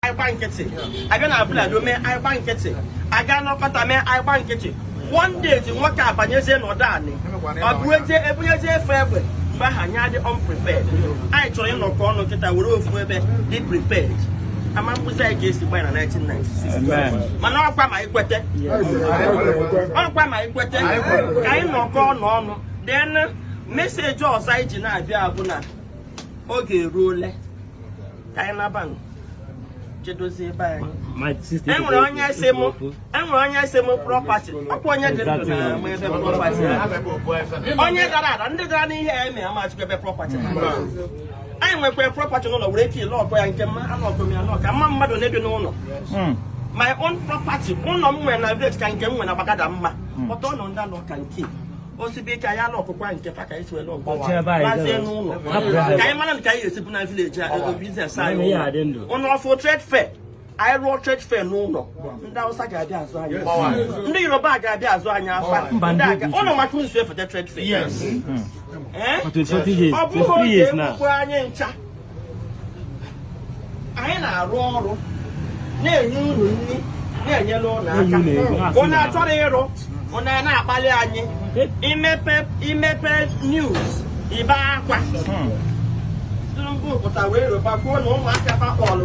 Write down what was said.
I bank it. I gonna apply do me I bank it. I gonna cut me I bank it. One day to work up and you say no dani. Every day February. But I had unprepared. I try no corner that I would be prepared. I'm going to say against the by 1996. Man, I'll buy my equator. I'll buy my equator. I no corner. Then message or site in Abuna. Okay, rule. Kaina Bang. Jedosi by my sister. I'm on your same. I'm on your same property. Upon your property. On your dad, under the here, me, I must be a property. I'm a property on a reiki law where I can I'm not no. My own property, one of when I can get when I got a ma, but on that law can keep. Also, be Kayano or Quang Kefaka is well. Kayman Kay is a village business side. On our for trade fair. I wrote trade fair no. That was like a dance. No, you're back at Dazania. All of my tools for the trade fair. Yes. Eh? 20 years. 3 years now. I ain't a roll. Near you, near yellow. When I told you, when I not Baliani, Imepe News, Ibaqua. Don't go, but I will, but I won't want to have all.